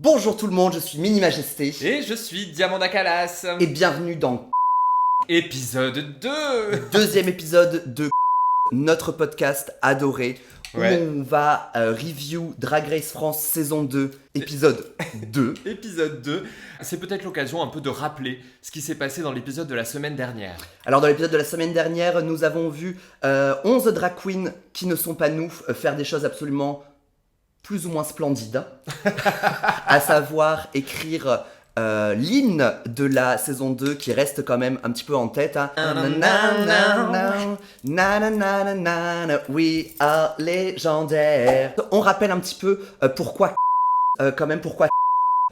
Bonjour tout le monde, je suis Mini Majesté. Et je suis Diamanda Calas. Et bienvenue dans Épisode 2. deuxième épisode de notre podcast adoré. Où on va review Drag Race France saison 2, épisode 2. Épisode 2. C'est peut-être l'occasion un peu de rappeler ce qui s'est passé dans l'épisode de la semaine dernière. Alors dans l'épisode de la semaine dernière, nous avons vu 11 drag queens qui ne sont pas nous faire des choses absolument plus ou moins splendides. À savoir écrire l'hymne de la saison 2 qui reste quand même un petit peu en tête. Hein. We are légendaires. On rappelle un petit peu pourquoi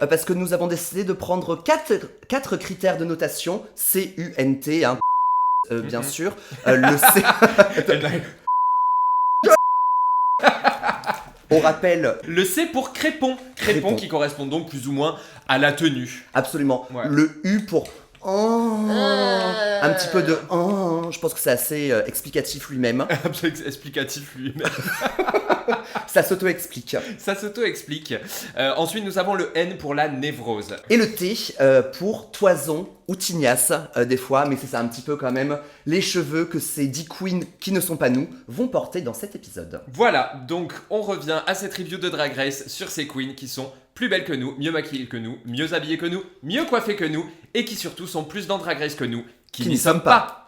parce que nous avons décidé de prendre 4 critères de notation C-U-N-T, hein, bien sûr. Le C... On rappelle... Le C pour crépon. Crépon qui correspond donc plus ou moins à la tenue. Absolument. Ouais. Le U pour... un petit peu de... Je pense que c'est assez explicatif lui-même. Explicatif lui-même. Ça s'auto-explique. Ça s'auto-explique. Ensuite, nous avons le N pour la névrose. Et le T pour toison ou tignasse, des fois, mais c'est ça un petit peu quand même les cheveux que ces 10 queens qui ne sont pas nous vont porter dans cet épisode. Voilà, donc on revient à cette review de Drag Race sur ces queens qui sont plus belles que nous, mieux maquillées que nous, mieux habillées que nous, mieux coiffées que nous, et qui surtout sont plus dans Drag Race que nous, qui n'y sommes pas.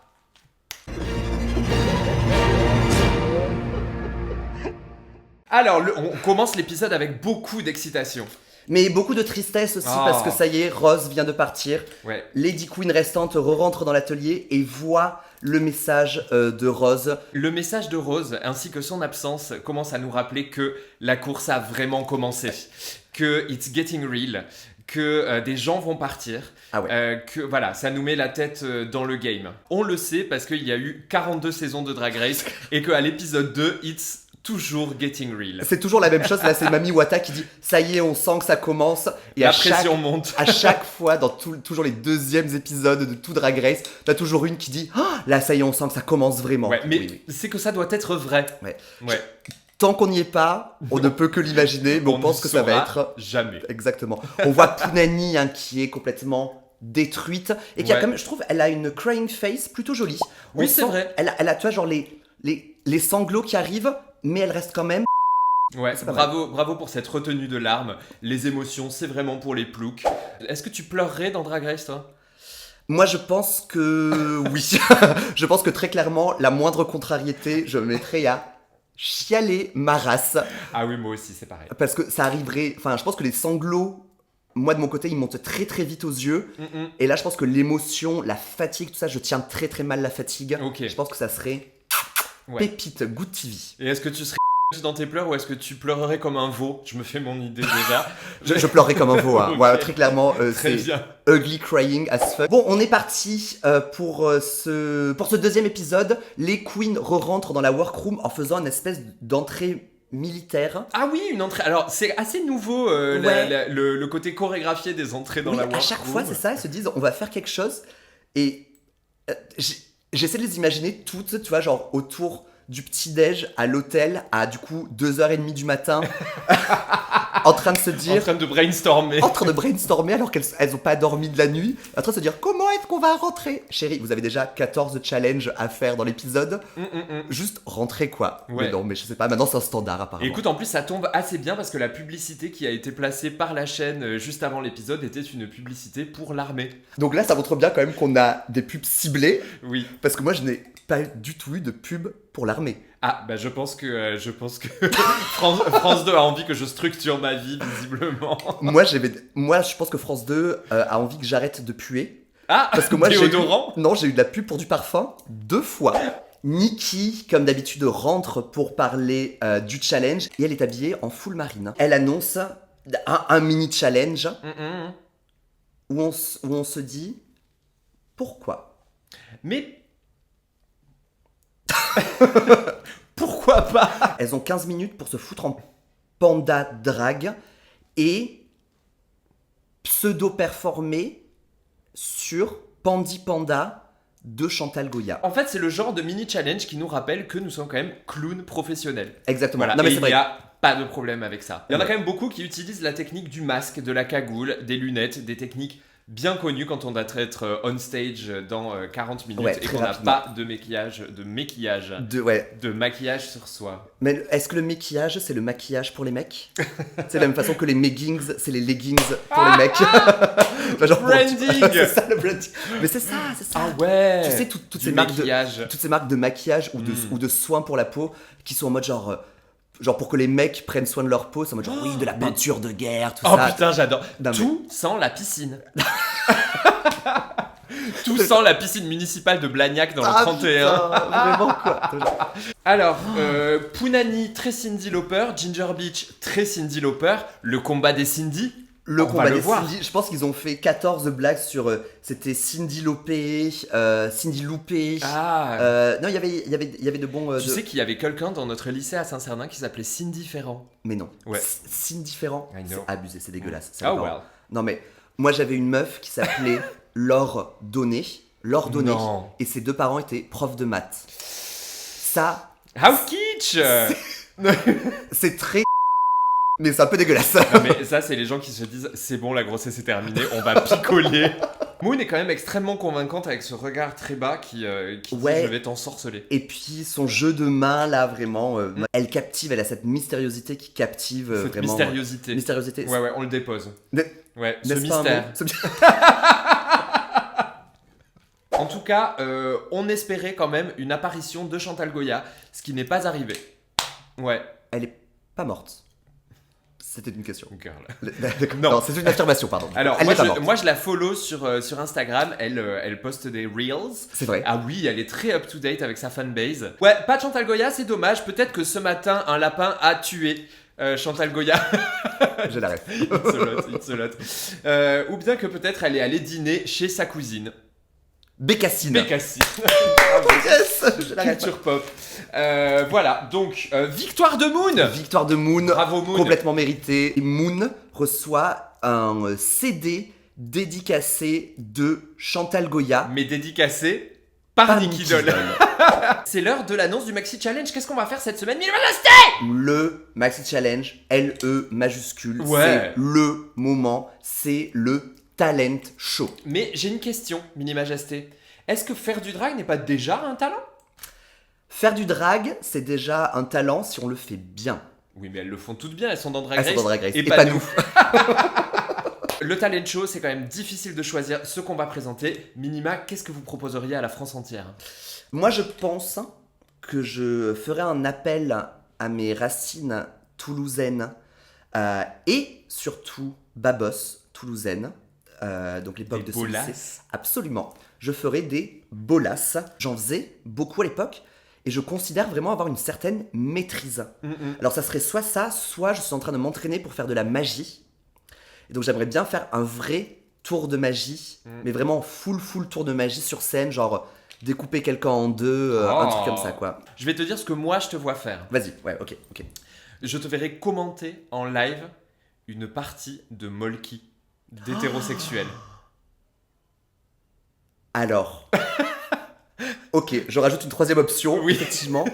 Alors, on commence l'épisode avec beaucoup d'excitation. Mais beaucoup de tristesse aussi parce que ça y est, Rose vient de partir. Ouais. Les 10 queens restantes re-rentrent dans l'atelier et voient le message de Rose. Le message de Rose ainsi que son absence commencent à nous rappeler que la course a vraiment commencé. Que it's getting real. Que des gens vont partir. Ah ouais. Que voilà, ça nous met la tête dans le game. On le sait parce qu'il y a eu 42 saisons de Drag Race et qu'à l'épisode 2, it's toujours getting real. C'est toujours la même chose, là c'est Mami Wata qui dit ça y est, on sent que ça commence. Et la pression monte. À chaque fois, dans toujours les deuxièmes épisodes de tout Drag Race, t'as toujours une qui dit là ça y est, on sent que ça commence vraiment. Ouais, mais c'est que ça doit être vrai. Ouais. Ouais. Tant qu'on n'y est pas, on ne peut que l'imaginer, mais on pense que ça va être... Jamais. Exactement. On voit Punani hein, qui est complètement détruite et qui a quand même, je trouve, elle a une crying face plutôt jolie. Oui, c'est vrai. Elle a, tu vois, genre les sanglots qui arrivent, mais elle reste quand même... Ouais, bravo pour cette retenue de larmes. Les émotions, c'est vraiment pour les ploucs. Est-ce que tu pleurerais dans Drag Race, toi ? Moi, je pense que oui. Je pense que très clairement, la moindre contrariété, je me mettrais à chialer ma race. Ah oui, moi aussi, c'est pareil. Parce que ça arriverait... Enfin, je pense que les sanglots, moi, de mon côté, ils montent très très vite aux yeux. Et là, je pense que l'émotion, la fatigue, tout ça, je tiens très très mal la fatigue. Okay. Je pense que ça serait pépite, good TV. Et est-ce que tu serais dans tes pleurs ou est-ce que tu pleurerais comme un veau ? Je me fais mon idée déjà. je pleurerais comme un veau, hein. Okay. Ouais, très clairement, très c'est bien. Ugly crying as fuck. Bon, on est parti pour ce deuxième épisode. Les queens re-rentrent dans la workroom en faisant une espèce d'entrée militaire. Ah oui, une entrée. Alors, c'est assez nouveau, le côté chorégraphié des entrées dans la workroom. À chaque fois, c'est ça, elles se disent, on va faire quelque chose. Et j'essaie de les imaginer toutes, tu vois, genre autour du petit-déj à l'hôtel à du coup 2h30 du matin en train de se dire... En train de brainstormer. En train de brainstormer alors qu'elles n'ont pas dormi de la nuit. En train de se dire comment est-ce qu'on va rentrer. Chérie, vous avez déjà 14 challenges à faire dans l'épisode. Juste rentrer quoi. Ouais. Mais non, mais je sais pas, maintenant c'est un standard apparemment. Écoute, en plus ça tombe assez bien parce que la publicité qui a été placée par la chaîne juste avant l'épisode était une publicité pour l'armée. Donc là ça montre bien quand même qu'on a des pubs ciblées. Oui. Parce que moi je n'ai pas du tout eu de pub pour l'armée. Ah, bah je pense que France 2 a envie que je structure ma vie, visiblement. Moi, je pense que France 2 a envie que j'arrête de puer. Ah, parce que moi, déodorant ? j'ai eu de la pub pour du parfum 2 fois. Nikki, comme d'habitude, rentre pour parler du challenge et elle est habillée en full marine. Elle annonce un mini challenge où on se dit pourquoi. Mais pourquoi pas ? Elles ont 15 minutes pour se foutre en panda drag et pseudo-performer sur Pandy Panda de Chantal Goya. En fait, c'est le genre de mini-challenge qui nous rappelle que nous sommes quand même clowns professionnels. Exactement. Voilà. Non, mais et c'est vrai. Il y a pas de problème avec ça. Il y en a quand même beaucoup qui utilisent la technique du masque, de la cagoule, des lunettes, des techniques bien connues quand on doit être on stage dans 40 minutes et qu'on n'a pas de maquillage de maquillage sur soi. Mais est-ce que le maquillage, c'est le maquillage pour les mecs? C'est de la même façon que les meggings, c'est les leggings pour les mecs. Enfin, genre, branding. C'est ça le branding. Mais c'est ça. Ah ouais. Tu sais, toutes ces marques de maquillage ou de soins pour la peau qui sont en mode genre pour que les mecs prennent soin de leur peau, c'est en mode genre de la peinture de guerre, tout ça. Oh putain, j'adore. Tout sans la piscine. Tout sans la piscine municipale de Blagnac dans le 31. Putain, vraiment quoi. Alors, Punani très Cyndi Lauper, Ginger Beach très Cyndi Lauper, le combat des Cindy. Le combat des Cindy, je pense qu'ils ont fait 14 blagues sur c'était Cyndi Lauper, Cyndi Loupé. Non, il y avait de bons. Tu sais qu'il y avait quelqu'un dans notre lycée à Saint-Cernin qui s'appelait Cindy Ferrand. Mais non. Ouais. Cyndi Ferrand. C'est abusé, c'est dégueulasse. Well. Non mais moi j'avais une meuf qui s'appelait Laure Donné. Et ses deux parents étaient profs de maths. Ça. How kitsch. C'est très. Mais c'est un peu dégueulasse. Non, mais ça, c'est les gens qui se disent c'est bon, la grossesse est terminée, on va picoler. Moon est quand même extrêmement convaincante avec ce regard très bas qui dit je vais t'ensorceler. Et puis son jeu de main là, vraiment, elle captive, elle a cette mystériosité qui captive cette vraiment. Mystériosité. Ouais, on le dépose. Ouais, ce mystère. En tout cas, on espérait quand même une apparition de Chantal Goya, ce qui n'est pas arrivé. Ouais. Elle est pas morte. C'était une question. Girl. Non, c'est une affirmation, pardon. Alors, moi, je la follow sur Instagram. Elle poste des reels. C'est vrai. Ah oui, elle est très up-to-date avec sa fanbase. Ouais, pas de Chantal Goya, c'est dommage. Peut-être que ce matin, un lapin a tué Chantal Goya. Je l'arrête. It's a lot. Ou bien que peut-être elle est allée dîner chez sa cousine. Bécassine. Yes, je l'arrête. Culture pop. Voilà, donc victoire de Moon. Victoire de Moon. Bravo Moon. Complètement méritée. Moon reçoit un CD dédicacé de Chantal Goya. Mais dédicacé par Nicky Doll. C'est l'heure de l'annonce du Maxi Challenge. Qu'est-ce qu'on va faire cette semaine, Mille Majesté? Le Maxi Challenge, L-E majuscule. Ouais. C'est le moment, c'est le talent show. Mais j'ai une question, Mini Majesté. Est-ce que faire du drag n'est pas déjà un talent? Faire du drag, c'est déjà un talent si on le fait bien. Oui, mais elles le font toutes bien, elles sont dans Drag Race. Elles sont dans Drag Race. Et pas nous. Le talent show, c'est quand même difficile de choisir ce qu'on va présenter. Minima, qu'est-ce que vous proposeriez à la France entière? Moi, je pense que je ferai un appel à mes racines toulousaines et surtout babos toulousaines. Donc l'époque de bolasses. Absolument. Je ferai des bolasses. J'en faisais beaucoup à l'époque et je considère vraiment avoir une certaine maîtrise. Alors ça serait soit ça, soit je suis en train de m'entraîner pour faire de la magie. Et donc j'aimerais bien faire un vrai tour de magie, mais vraiment full tour de magie sur scène, genre découper quelqu'un en deux, un truc comme ça quoi. Je vais te dire ce que moi je te vois faire. Vas-y, ouais, ok. Je te verrai commenter en live une partie de Molki d'hétérosexuel. Alors, ok, je rajoute une troisième option, oui. Effectivement,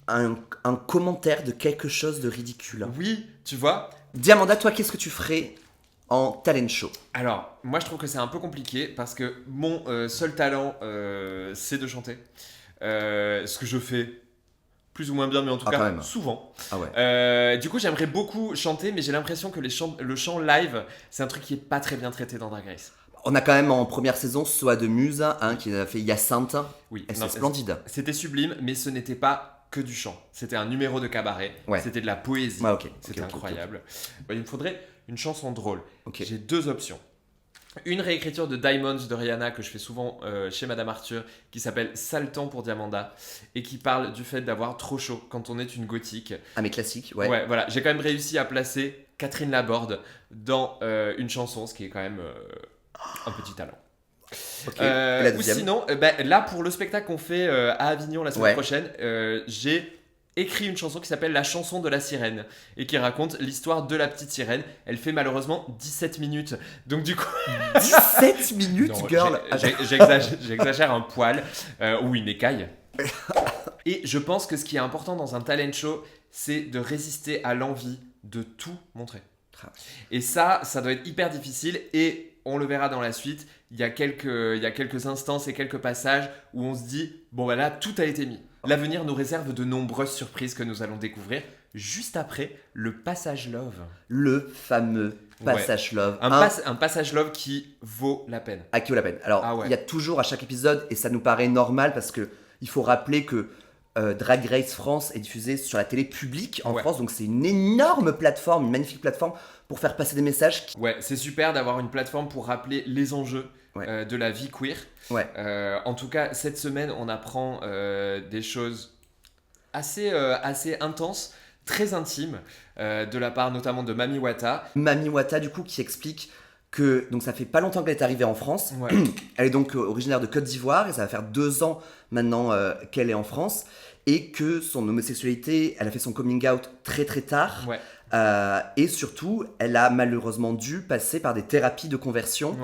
un commentaire de quelque chose de ridicule. Oui, tu vois. Diamanda, toi, qu'est-ce que tu ferais en talent show? Alors, moi je trouve que c'est un peu compliqué parce que mon seul talent, c'est de chanter. Ce que je fais plus ou moins bien, mais en tout cas souvent. Ah ouais. Du coup, j'aimerais beaucoup chanter, mais j'ai l'impression que le chant live, c'est un truc qui est pas très bien traité dans Drag Race. On a quand même en première saison Soa de Muse, qui a fait Hyacinthe. Oui, c'est splendide. C'était sublime, mais ce n'était pas que du chant. C'était un numéro de cabaret. Ouais. C'était de la poésie. Ouais, c'était incroyable. Il me faudrait une chanson drôle. Okay. J'ai deux options. Une réécriture de Diamonds de Rihanna que je fais souvent chez Madame Arthur, qui s'appelle Sale temps pour Diamanda et qui parle du fait d'avoir trop chaud quand on est une gothique. Ah mais classique, ouais. Ouais, voilà. J'ai quand même réussi à placer Catherine Laborde dans une chanson, ce qui est quand même un petit talent. Okay. Ou sinon, là pour le spectacle qu'on fait à Avignon la semaine prochaine, j'ai écrit une chanson qui s'appelle La chanson de la sirène et qui raconte l'histoire de la petite sirène. Elle fait malheureusement 17 minutes. Donc du coup... 17 minutes, non, girl. J'exagère un poil. Ou une écaille. Et je pense que ce qui est important dans un talent show, c'est de résister à l'envie de tout montrer. Et ça doit être hyper difficile et on le verra dans la suite. Il y a quelques instances et quelques passages où on se dit bon bah là tout a été mis. L'avenir nous réserve de nombreuses surprises que nous allons découvrir juste après le passage love. Le fameux passage love. Un passage love qui vaut la peine. Qui vaut la peine. Alors il y a toujours à chaque épisode et ça nous paraît normal parce que il faut rappeler que Drag Race France est diffusé sur la télé publique en France, donc c'est une énorme plateforme, une magnifique plateforme pour faire passer des messages. Ouais, c'est super d'avoir une plateforme pour rappeler les enjeux de la vie queer. Ouais. En tout cas, cette semaine, on apprend des choses assez intenses, très intimes, de la part notamment de Mami Wata. Mami Wata, du coup, qui explique que donc ça fait pas longtemps qu'elle est arrivée en France. Ouais. Elle est donc originaire de Côte d'Ivoire et ça va faire 2 ans maintenant qu'elle est en France et que son homosexualité, elle a fait son coming out très très tard. Ouais. Et surtout, elle a malheureusement dû passer par des thérapies de conversion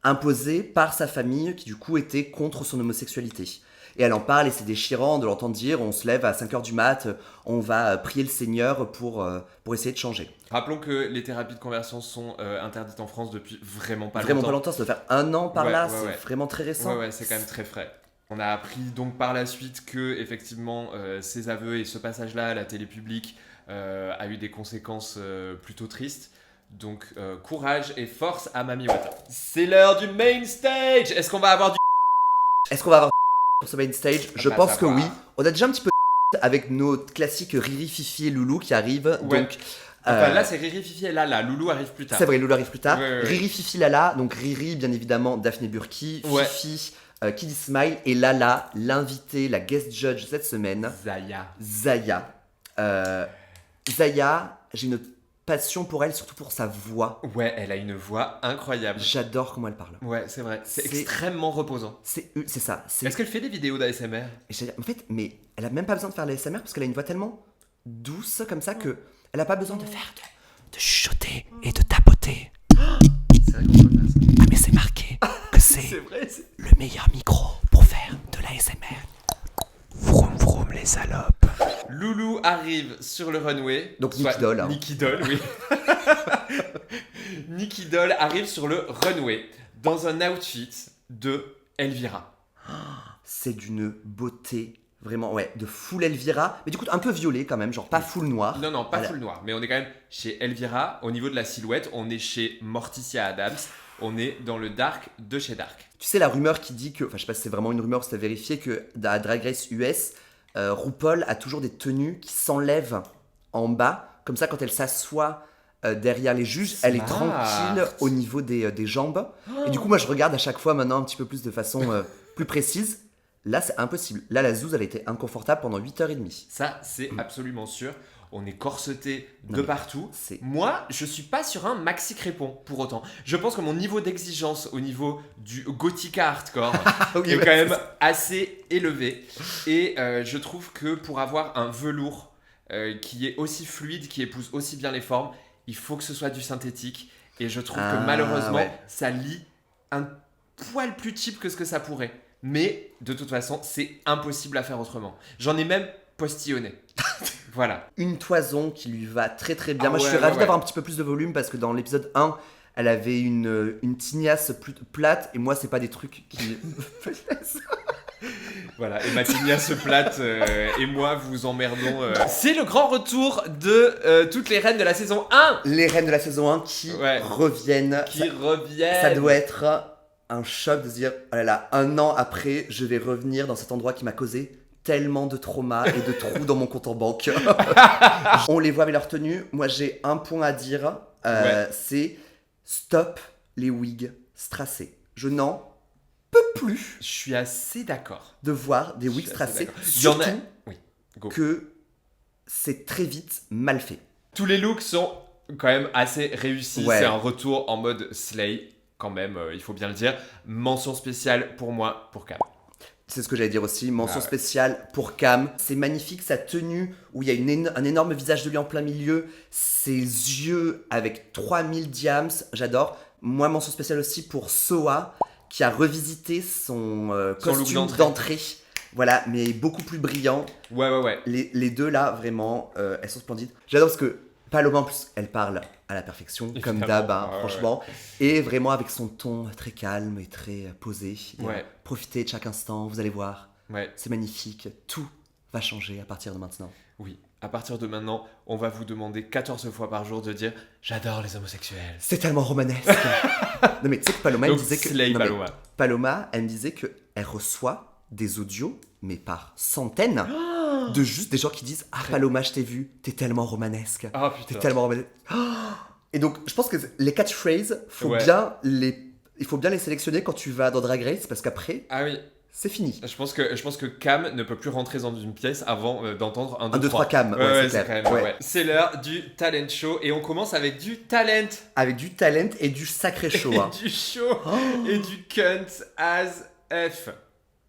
imposées par sa famille qui du coup était contre son homosexualité. Et elle en parle et c'est déchirant de l'entendre dire on se lève à 5h du mat, on va prier le Seigneur pour essayer de changer. Rappelons que les thérapies de conversion sont interdites en France depuis vraiment pas longtemps, ça doit faire 1 an par là, c'est vraiment très récent. Ouais, c'est quand même très frais. On a appris donc par la suite que effectivement ces aveux et ce passage-là à la télé publique a eu des conséquences plutôt tristes. Donc courage et force à Mami Wata. C'est l'heure du main stage. Est-ce qu'on va avoir pour ce main stage? Je pense que oui. On a déjà un petit peu avec nos classiques Riri, Fifi et Loulou qui arrivent. Ouais. Donc, enfin, là c'est Riri, Fifi et Lala. Loulou arrive plus tard. C'est vrai, Loulou arrive plus tard. Ouais. Riri, Fifi, Lala. Donc Riri, bien évidemment, Daphné Burki. Ouais. Fifi, Kid Smile. Et Lala, l'invité, la guest judge cette semaine. Zaya. Zaya, j'ai une passion pour elle, surtout pour sa voix. Ouais, elle a une voix incroyable. J'adore comment elle parle. Ouais, c'est vrai. C'est extrêmement reposant. C'est ça. Est-ce qu'elle fait des vidéos d'ASMR? En fait, mais elle a même pas besoin de faire l'ASMR parce qu'elle a une voix tellement douce comme ça que elle a pas besoin de faire de chuchoter et de tapoter. C'est vrai qu'on peut faire ça. Ah mais c'est marqué que c'est le meilleur micro pour faire de l'ASMR. Vroom vroom les salopes. Loulou arrive sur le runway. Donc Nicky Doll. Nicky Doll, oui. Nicky Doll arrive sur le runway dans un outfit de Elvira. C'est d'une beauté vraiment, de full Elvira. Mais du coup, un peu violet quand même, genre pas full noir. Non, pas full noir. Mais on est quand même chez Elvira. Au niveau de la silhouette, on est chez Morticia Adams. On est dans le dark de chez Dark. Tu sais, la rumeur qui dit que, enfin je sais pas si c'est vraiment une rumeur ou si c'est vérifié, que à Drag Race US, RuPaul a toujours des tenues qui s'enlèvent en bas. Comme ça, quand elle s'assoit derrière les juges, elle est tranquille au niveau des jambes. Et du coup, moi, je regarde à chaque fois maintenant un petit peu plus de façon plus précise. Là, c'est impossible. Là, la zouze, elle a été inconfortable pendant 8h30. Ça, c'est absolument sûr. On est corseté de partout. C'est... Moi, je suis pas sur un maxi crépon pour autant. Je pense que mon niveau d'exigence au niveau du Gothica hardcore est quand même assez élevé. Et je trouve que pour avoir un velours qui est aussi fluide, qui épouse aussi bien les formes, il faut que ce soit du synthétique. Et je trouve que malheureusement, ça lie un poil plus cheap que ce que ça pourrait. Mais de toute façon, c'est impossible à faire autrement. J'en ai même postillonné. Voilà. Une toison qui lui va très très bien. Moi, je suis ravi d'avoir un petit peu plus de volume parce que dans l'épisode 1, elle avait une tignasse plus plate et moi, c'est pas des trucs qui me plaisent. Voilà, et ma tignasse plate et moi vous emmerdons. C'est le grand retour de toutes les reines de la saison 1. Les reines de la saison 1 qui reviennent. Ça doit être un choc de se dire, oh là là, 1 an après, je vais revenir dans cet endroit qui m'a causé tellement de traumas et de trous dans mon compte en banque. On les voit avec leur tenue. Moi, j'ai un point à dire. C'est stop les wigs strassés. Je n'en peux plus. Je suis assez d'accord. De voir des wigs strassés. Surtout que c'est très vite mal fait. Tous les looks sont quand même assez réussis. C'est un retour en mode slay quand même, il faut bien le dire. Mention spéciale pour moi, pour Cam. C'est ce que j'allais dire aussi, mention spéciale pour Cam. C'est magnifique, sa tenue où il y a un énorme visage de lui en plein milieu, ses yeux avec 3000 diams, j'adore. Moi, mention spéciale aussi pour Soa qui a revisité son costume d'entrée Voilà, mais beaucoup plus brillant. Ouais. Les deux là, vraiment, elles sont splendides. J'adore parce que Paloma, en plus, elle parle à la perfection, Évidemment. comme d'hab, hein, franchement. Et vraiment avec son ton très calme et très posé. Et, profitez de chaque instant, vous allez voir. Ouais. C'est magnifique. Tout va changer à partir de maintenant. Oui. À partir de maintenant, on va vous demander 14 fois par jour de dire « J'adore les homosexuels ». C'est tellement romanesque. Non mais tu sais que Paloma, elle me disait que... Slay non, Paloma. Paloma, elle me disait qu'elle reçoit des audios, mais par centaines, de juste des gens qui disent « Ah Paloma, je t'ai vu, t'es tellement romanesque. Ah putain. T'es tellement romanesque. » Et donc, je pense que les catchphrases, il faut bien les sélectionner quand tu vas dans Drag Race, parce qu'après... Ah oui. C'est fini. Je pense que Cam ne peut plus rentrer dans une pièce avant d'entendre 1, 2, 3 Cam. Ouais, c'est clair. Quand même, C'est l'heure du talent show et on commence avec du talent. Avec du talent et du sacré show. Et du show et du cunt as F.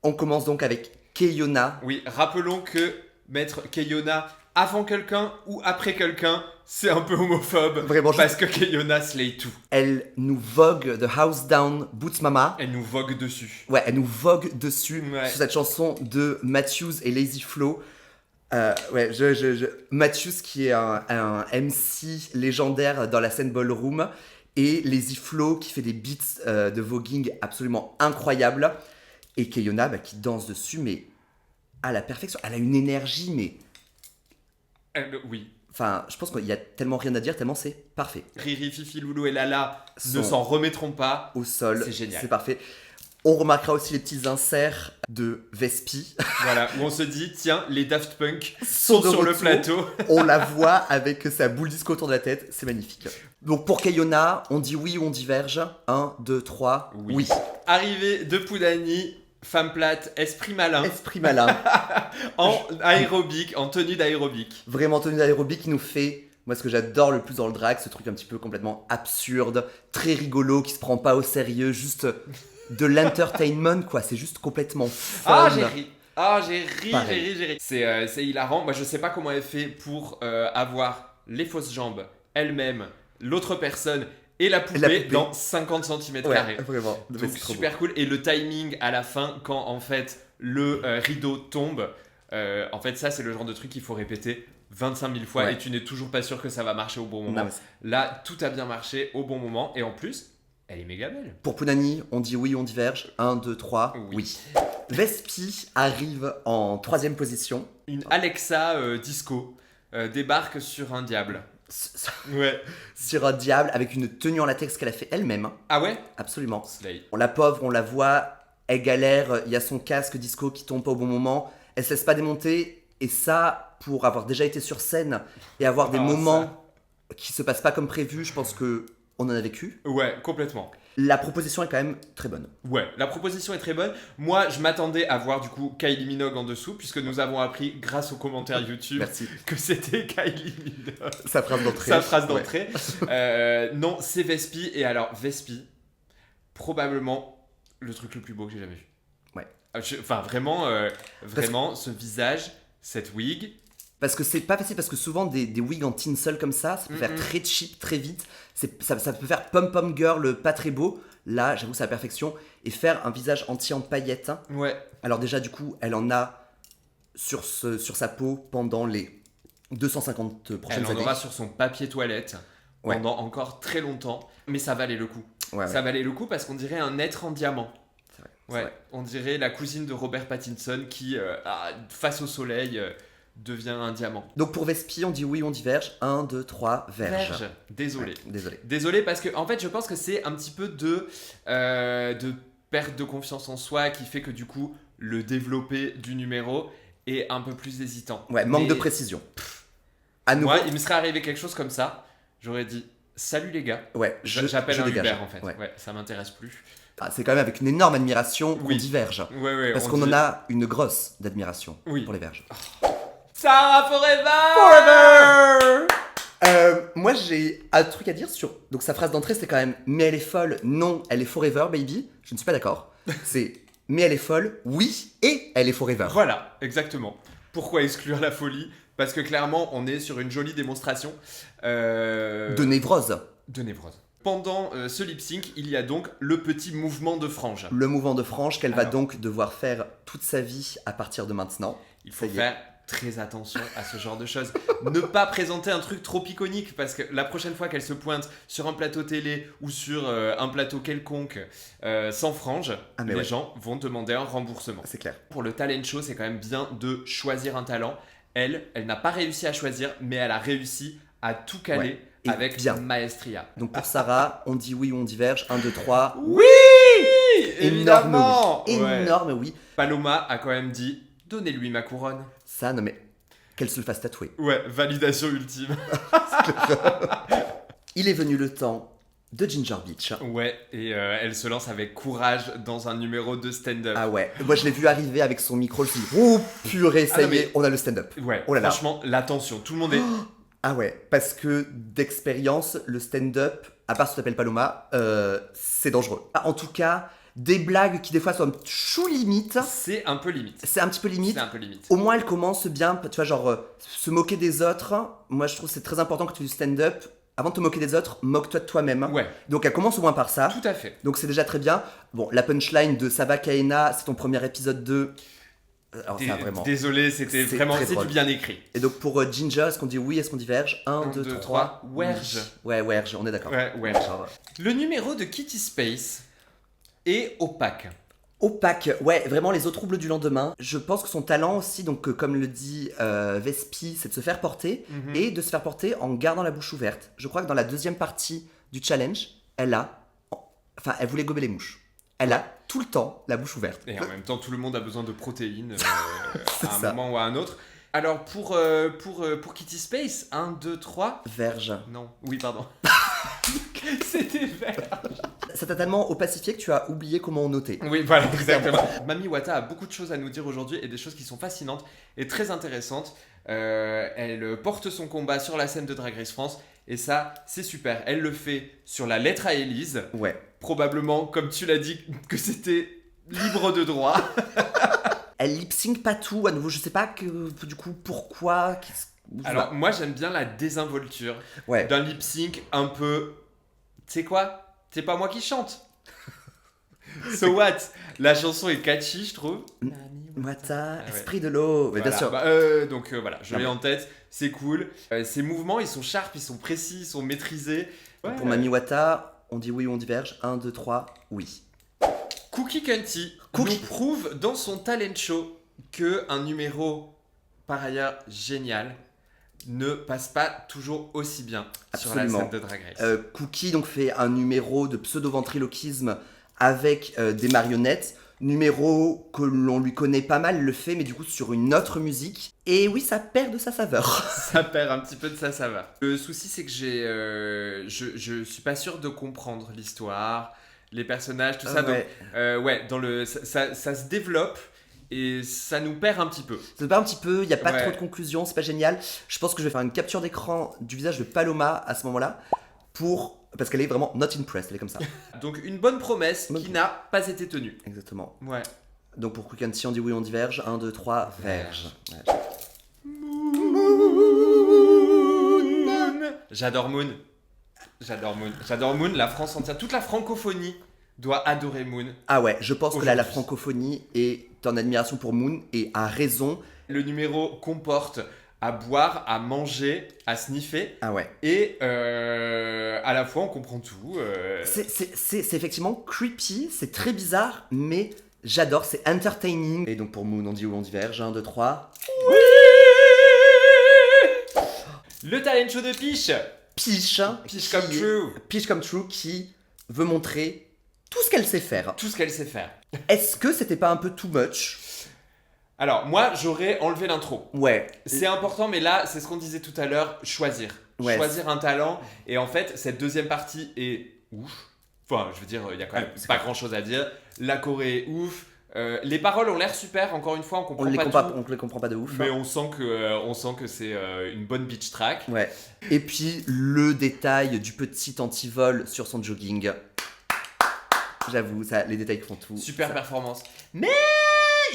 On commence donc avec Keyona. Oui, rappelons que mettre Keyona avant quelqu'un ou après quelqu'un, c'est un peu homophobe. Vraiment, parce que Keyona slay tout. Elle nous vogue The House Down Boots Mama. Elle nous vogue dessus. Ouais, elle nous vogue dessus sur cette chanson de Matthews et Lazy Flow. Matthews qui est un MC légendaire dans la scène ballroom et Lazy Flow qui fait des beats de voguing absolument incroyables. Et Keyona qui danse dessus, mais à la perfection. Elle a une énergie, mais... Oui. Enfin, je pense qu'il y a tellement rien à dire, tellement c'est parfait. Riri, Fifi, Loulou et Lala ne s'en remettront pas. Au sol. C'est génial. C'est parfait. On remarquera aussi les petits inserts de Vespi. Voilà, où on se dit, tiens, les Daft Punk sont sur le plateau. On la voit avec sa boule disco autour de la tête, c'est magnifique. Donc pour Keyona, on dit oui ou on diverge. 1, 2, 3, oui. Arrivée de Poudani, femme plate, esprit malin. Esprit malin. En aérobic, en tenue d'aérobic. Vraiment tenue d'aérobic qui nous fait... Moi, ce que j'adore le plus dans le drag, ce truc un petit peu complètement absurde, très rigolo, qui se prend pas au sérieux, juste de l'entertainment, quoi. C'est juste complètement fun. J'ai ri. C'est hilarant. Moi, je sais pas comment elle fait pour avoir les fausses jambes, elle-même, l'autre personne et la poupée dans 50 cm². Ouais, vraiment. Donc, super cool. Et le timing à la fin, quand en fait le rideau tombe, en fait, ça, c'est le genre de truc qu'il faut répéter 25 000 fois et tu n'es toujours pas sûr que ça va marcher au bon moment. Là, tout a bien marché au bon moment et en plus, elle est méga belle. Pour Poudani, on dit oui, on diverge. 1, 2, 3, oui. Vespi arrive en 3e position. Une Alexa disco débarque sur un diable. Sur un diable avec une tenue en latex qu'elle a fait elle-même. Ah ouais? Absolument. Slay. La pauvre, on la voit, elle galère, il y a son casque disco qui tombe pas au bon moment, elle se laisse pas démonter, et ça, pour avoir déjà été sur scène et avoir des moments qui se passent pas comme prévu, je pense que on en a vécu. Ouais, complètement. La proposition est quand même très bonne. Ouais, la proposition est très bonne. Moi, je m'attendais à voir du coup Kylie Minogue en dessous, puisque nous avons appris grâce aux commentaires YouTube que c'était Kylie Minogue. Sa phrase d'entrée. Non, c'est Vespi. Et alors, Vespi, probablement le truc le plus beau que j'ai jamais vu. Ouais. Enfin, vraiment, ce visage, cette wig. Parce que c'est pas facile, parce que souvent des wigs en tinsel comme ça peut faire très cheap, très vite. Ça peut faire pom-pom girl pas très beau. Là, j'avoue, c'est la perfection. Et faire un visage entier en paillettes. Ouais. Alors déjà, du coup, elle en a sur sa peau pendant les 250 prochaines années. Elle en aura sur son papier toilette pendant encore très longtemps. Mais ça valait le coup. Ça valait le coup parce qu'on dirait un être en diamant. C'est vrai. On dirait la cousine de Robert Pattinson qui, face au soleil... devient un diamant. Donc pour Vespi, on dit oui, on diverge. 1, 2, 3, verge. Désolé. Ouais, désolé parce que en fait, je pense que c'est un petit peu de perte de confiance en soi qui fait que du coup, le développé du numéro est un peu plus hésitant. Ouais, manque de précision. À nouveau, moi, il me serait arrivé quelque chose comme ça. J'aurais dit salut les gars. Ouais, j'appelle un dégage. Uber en fait. Ouais, ça m'intéresse plus. C'est quand même avec une énorme admiration qu'on diverge. Ouais, parce qu'on en a une grosse d'admiration pour les verges. Sarah Forever. Moi j'ai un truc à dire sur... Donc sa phrase d'entrée c'est quand même « Mais elle est folle, non, elle est forever baby ». Je ne suis pas d'accord. C'est « Mais elle est folle, oui, et elle est forever ». Voilà, exactement. Pourquoi exclure la folie ? Parce que clairement on est sur une jolie démonstration de névrose. Pendant ce lip sync, il y a donc le petit mouvement de frange. Le mouvement de frange qu'elle va donc devoir faire toute sa vie à partir de maintenant. Il faut faire très attention à ce genre de choses. Ne pas présenter un truc trop iconique, parce que la prochaine fois qu'elle se pointe sur un plateau télé ou sur un plateau quelconque sans frange, les gens vont demander un remboursement. C'est clair. Pour le talent show, c'est quand même bien de choisir un talent. Elle n'a pas réussi à choisir, mais elle a réussi à tout caler avec bien. Maestria. Donc pour Sarah, on dit oui ou on diverge. 1, 2, 3. Oui, évidemment. Énorme oui. Paloma a quand même dit donnez-lui ma couronne. Ça, non mais qu'elle se le fasse tatouer. Ouais, validation ultime. Il est venu le temps de Ginger Beach. Ouais, et elle se lance avec courage dans un numéro de stand-up. Ah ouais, moi je l'ai vu arriver avec son micro, je me suis dit, oh purée, ça y est, on a le stand-up. Ouais, oh là là. Franchement, l'attention, tout le monde est... Ah ouais, parce que d'expérience, le stand-up, à part si tu t'appelles Paloma, c'est dangereux. En tout cas, des blagues qui des fois sont un chou limite. C'est un peu limite. C'est un petit peu limite. C'est un peu limite. Au moins, elle commence bien, tu vois, genre, se moquer des autres. Moi, je trouve que c'est très important quand tu fais du stand-up. Avant de te moquer des autres, moque-toi de toi-même. Ouais. Donc elle commence au moins par ça. Tout à fait. Donc c'est déjà très bien. Bon, la punchline de Saba Kaena, c'est ton premier épisode 2. Alors ça vraiment. Désolé, c'était vraiment c'est du bien écrit. Et donc pour Ginger, est-ce qu'on dit oui, est-ce qu'on diverge 1, 2, 3. Werge. Ouais, Werge, on est d'accord. Ouais, Werge. Le numéro de Kitty Space est opaque. Opaque, ouais, vraiment les eaux troubles du lendemain. Je pense que son talent aussi, donc comme le dit Vespi, c'est de se faire porter et de se faire porter en gardant la bouche ouverte. Je crois que dans la deuxième partie du challenge, elle voulait gober les mouches. Elle a tout le temps la bouche ouverte. Et en même temps, tout le monde a besoin de protéines à un moment ou à un autre. Alors pour Kitty Space, 1, 2, 3... Verge. Non, oui, pardon. C'était Verge. C'est totalement opacifié que tu as oublié comment on notait. Oui, voilà, exactement. Mami Wata a beaucoup de choses à nous dire aujourd'hui et des choses qui sont fascinantes et très intéressantes. Elle porte son combat sur la scène de Drag Race France et ça, c'est super. Elle le fait sur la lettre à Élise. Ouais. Probablement, comme tu l'as dit, que c'était libre de droit. Elle lip-sync pas tout, à nouveau, je sais pas du coup pourquoi. Alors, moi j'aime bien la désinvolture d'un lip-sync un peu. Tu sais quoi ? C'est pas moi qui chante. So what ? La chanson est catchy, je trouve. Wata, esprit de l'eau. Voilà. Bien sûr. Donc voilà, je l'ai en tête, c'est cool. Ses mouvements, ils sont sharp, ils sont précis, ils sont maîtrisés. Ouais. Pour Mami Wata, on dit oui ou on diverge. 1, 2, 3, oui. Cookie Cunty nous prouve dans son talent show qu'un numéro, par ailleurs génial, ne passe pas toujours aussi bien sur la scène de Drag Race. Cookie donc fait un numéro de pseudo-ventriloquisme avec des marionnettes. Numéro que l'on lui connaît pas mal, le fait, mais du coup sur une autre musique. Et oui, ça perd de sa saveur. Ça perd un petit peu de sa saveur. Le souci, c'est que je suis pas sûr de comprendre l'histoire, les personnages, tout ça. Ouais. Donc, ça se développe. Et ça nous perd un petit peu. Ça nous perd un petit peu, il n'y a pas trop de conclusion, c'est pas génial. Je pense que je vais faire une capture d'écran du visage de Paloma à ce moment-là, parce qu'elle est vraiment not impressed, elle est comme ça. Donc une bonne promesse qui n'a pas été tenue. Exactement. Ouais. Donc pour Cookie Cunty, on dit oui, on diverge. 1, 2, 3, verge. Moon. J'adore Moon. J'adore Moon, la France entière, toute la francophonie doit adorer Moon. Ah ouais, je pense que là, la francophonie est en admiration pour Moon et a raison. Le numéro comporte à boire, à manger, à sniffer. Ah ouais. Et à la fois, on comprend tout. C'est effectivement creepy, c'est très bizarre, mais j'adore, c'est entertaining. Et donc pour Moon, on dit où on diverge. 1, 2, 3. Oui. Le talent show de Piche. Piche comme true. Piche comme true qui veut montrer tout ce qu'elle sait faire. Tout ce qu'elle sait faire. Est-ce que c'était pas un peu too much ? Alors, moi, j'aurais enlevé l'intro. Ouais. C'est important, mais là, c'est ce qu'on disait tout à l'heure, choisir. Ouais. Choisir un talent. Et en fait, cette deuxième partie est ouf. Enfin, je veux dire, il n'y a quand même pas grand-chose à dire. La Corée est ouf. Les paroles ont l'air super, encore une fois, on comprend pas tout. On les comprend pas de ouf. Mais on sent que c'est une bonne beach track. Ouais. Et puis, le détail du petit antivol sur son jogging. J'avoue, ça, les détails font tout. Super ça. Performance. Mais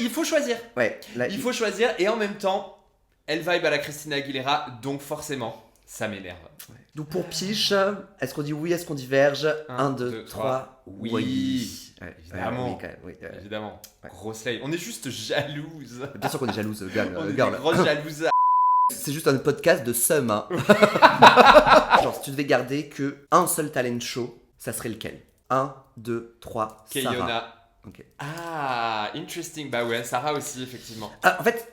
il faut choisir. Ouais. Là, il faut choisir et en même temps, elle vibe à la Christina Aguilera, donc forcément. Ça m'énerve. Ouais. Donc pour Peach, est-ce qu'on dit oui, est-ce qu'on diverge? 1, 2, 3, oui. Ouais, évidemment. Oui, quand même, oui, Évidemment. Ouais. Grosse slay. On est juste jalouse. Bien sûr qu'on est jalouse, On est girl. des grosses jalouses. C'est juste un podcast de seum, hein. Genre, si tu devais garder que un seul talent show, ça serait lequel? 1, 2, 3, Sarah. Keiona. Ok. Ah, interesting. Bah ouais, Sarah aussi, effectivement. Ah, en fait,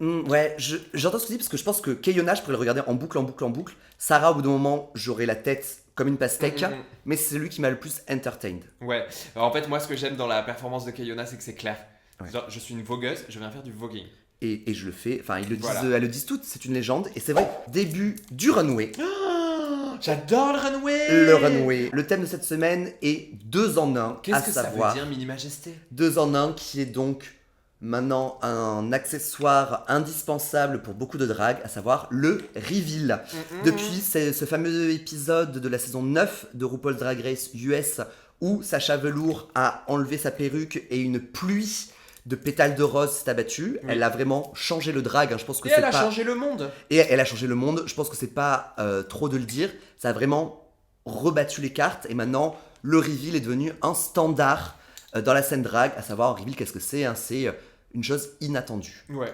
ouais, j'entends ce que tu dis parce que je pense que Keiona, je pourrais le regarder en boucle. Sarah, au bout d'un moment, j'aurais la tête comme une pastèque, mais c'est celui qui m'a le plus entertained. Ouais. Alors, en fait, moi, ce que j'aime dans la performance de Keiona, c'est que c'est clair. Ouais. Genre, je suis une vogueuse, je viens faire du voguing. Et je le fais, enfin, ils le disent, Voilà. elles le disent toutes, c'est une légende. Et c'est vrai, début du runway. J'adore le runway. Le runway. Le thème de cette semaine est 2 en 1, Qu'est-ce à que savoir ça veut dire, Mini Majesté? 2 en 1 qui est donc maintenant un accessoire indispensable pour beaucoup de drague, à savoir le reveal. Depuis ce fameux épisode de la saison 9 de RuPaul's Drag Race US où Sacha Velour a enlevé sa perruque et une pluie de pétales de rose s'est abattue. Oui. Elle a vraiment changé le drag, hein. Je pense que Et c'est elle a pas... changé le monde. Et elle a changé le monde. Je pense que c'est pas trop de le dire. Ça a vraiment rebattu les cartes. Et maintenant, le reveal est devenu un standard dans la scène drag. À savoir, un reveal, qu'est-ce que c'est, hein? C'est une chose inattendue. Ouais.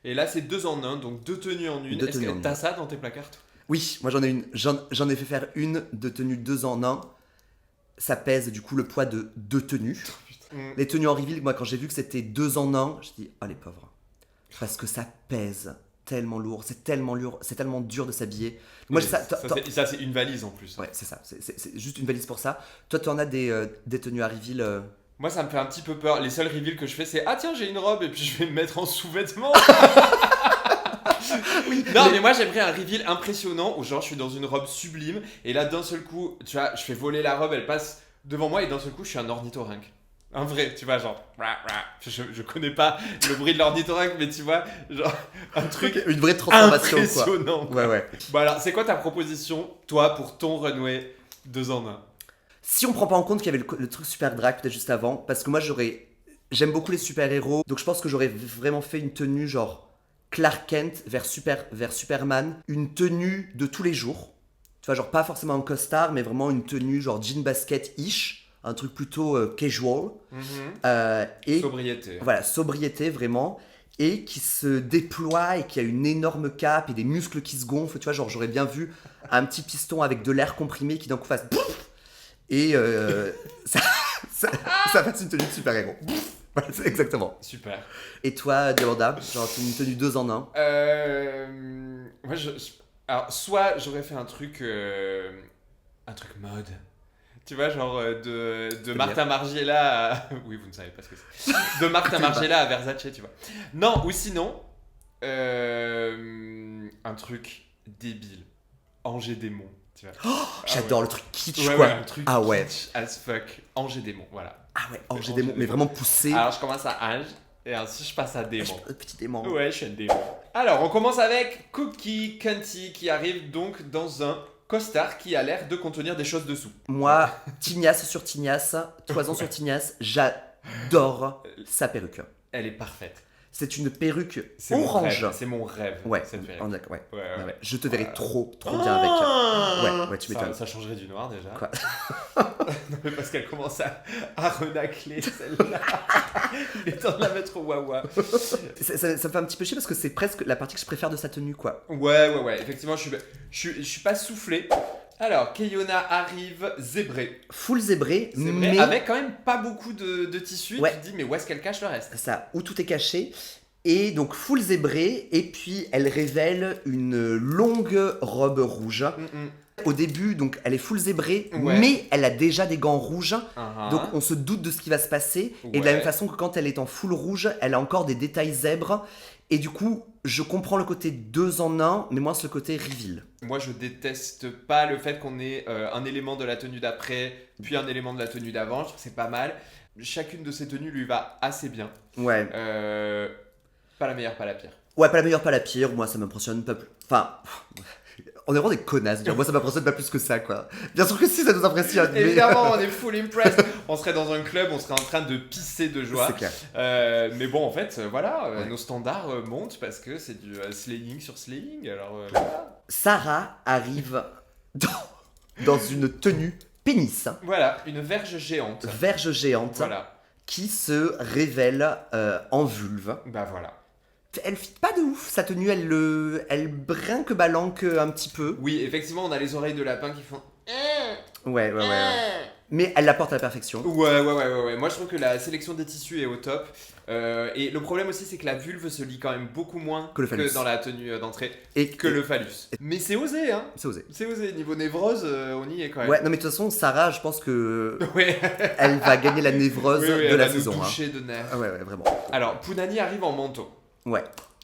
Et là, c'est 2 en 1, donc 2 tenues en une. Deux Est-ce tenues que en t'as une. ça dans tes placards? Oui, moi j'en ai une. J'en ai fait faire une de tenue 2 en 1. Ça pèse du coup le poids de 2 tenues. Les tenues en reveal, moi quand j'ai vu que c'était 2 en 1, je dis, oh les pauvres. Parce que ça pèse tellement lourd, c'est tellement lourd, c'est tellement dur de s'habiller. Moi, Ça, c'est une valise en plus. Ouais, c'est ça, c'est juste une valise pour ça. Toi, tu en as des tenues à reveal Moi, ça me fait un petit peu peur. Les seuls reveals que je fais, c'est ah tiens, j'ai une robe et puis je vais me mettre en sous-vêtements. Non, mais moi j'aimerais un reveal impressionnant où genre je suis dans une robe sublime et là d'un seul coup, tu vois, je fais voler la robe, elle passe devant moi et d'un seul coup, je suis un ornithorynque. Un vrai, tu vois, genre. Je connais pas le bruit de l'ornithorynque, mais tu vois, genre un truc une vraie transformation, impressionnant. quoi. Ouais. Bon alors, c'est quoi ta proposition, toi, pour ton runway 2 en 1? Si on prend pas en compte qu'il y avait le truc super drag peut-être juste avant, parce que moi j'aime beaucoup les super-héros, donc je pense que j'aurais vraiment fait une tenue genre Clark Kent vers Superman, une tenue de tous les jours, tu vois, genre pas forcément un costard, mais vraiment une tenue genre jean basket-ish, un truc plutôt casual. Et Sobriété. voilà, sobriété vraiment, et qui se déploie et qui a une énorme cape et des muscles qui se gonflent, tu vois, genre j'aurais bien vu un petit piston avec de l'air comprimé qui d'un coup fasse et ça fasse une tenue de super-héros. Voilà, c'est exactement. Super. Et toi, Diamanda, genre une tenue 2 en 1. Moi, alors, soit j'aurais fait un truc mode. Tu vois, genre de Martha Margiela à... Oui, vous ne savez pas ce que c'est. De Martha Margiela à Versace, tu vois. Non, ou sinon, un truc débile. Angers Démon, tu vois. J'adore le truc kitsch, ouais, quoi. un truc kitsch as fuck. Angers Démon, voilà. Ah ouais, Angers Démon, mais vraiment poussé. Alors, je commence à Ange, et ensuite je passe à Démon. Petit démon. Ouais, je suis un démon. Alors, on commence avec Cookie Cunty qui arrive donc dans un costard qui a l'air de contenir des choses dessous. Moi, tignasse sur tignasse, toison sur tignasse, j'adore sa perruque. Elle est parfaite. C'est une perruque C'est orange. C'est mon rêve. Ouais, cette perruque. ouais. Ouais. Je te verrais trop bien avec. Ouais, tu m'étonnes. Ça changerait du noir déjà. Quoi? Non, mais parce qu'elle commence à renacler celle-là. Il est temps de la mettre au wawa. Ça me fait un petit peu chier parce que c'est presque la partie que je préfère de sa tenue, quoi. Ouais. Effectivement, je suis pas soufflé. Alors, Keiona arrive zébrée. Full zébré, mais... avec quand même pas beaucoup de tissu. Ouais. Tu te dis, mais où est-ce qu'elle cache le reste? Ça, où tout est caché. Et donc, full zébré, et puis elle révèle une longue robe rouge. Au début, donc, elle est full zébrée, mais elle a déjà des gants rouges. Donc, on se doute de ce qui va se passer. Et de la même façon que quand elle est en full rouge, elle a encore des détails zèbres. Et du coup, je comprends le côté 2 en 1, mais moins le côté reveal. Moi, je déteste pas le fait qu'on ait un élément de la tenue d'après, puis un élément de la tenue d'avant. Je trouve que c'est pas mal. Chacune de ces tenues lui va assez bien. Ouais. Pas la meilleure, pas la pire. Ouais, pas la meilleure, pas la pire. Moi, ça m'impressionne pas plus. Enfin, On est vraiment des connasses. Moi, ça m'impressionne pas plus que ça, quoi. Bien sûr que si, ça nous impressionne. Évidemment, on est full impressed. On serait dans un club, on serait en train de pisser de joie. C'est clair. Mais bon, en fait, voilà, nos standards montent parce que c'est du slaying sur slaying. Alors, voilà. Sarah arrive dans une tenue pénis. Voilà, une verge géante. Verge géante. Voilà. Qui se révèle en vulve. Bah voilà. Elle fit pas de ouf, sa tenue, elle brinque-balanque un petit peu. Oui, effectivement, on a les oreilles de lapin qui font... Ouais. Mais elle la porte à la perfection. Ouais. Moi, je trouve que la sélection des tissus est au top. Et le problème aussi, c'est que la vulve se lie quand même beaucoup moins que dans la tenue d'entrée que le phallus. Mais c'est osé, hein. C'est osé. C'est osé. Niveau névrose, on y est quand même. Ouais, non mais de toute façon, Sarah, je pense que ouais. elle va gagner la névrose de la saison. Elle va nous toucher de nerfs. Ah ouais, vraiment. Alors, Pounani arrive en manteau. Ouais.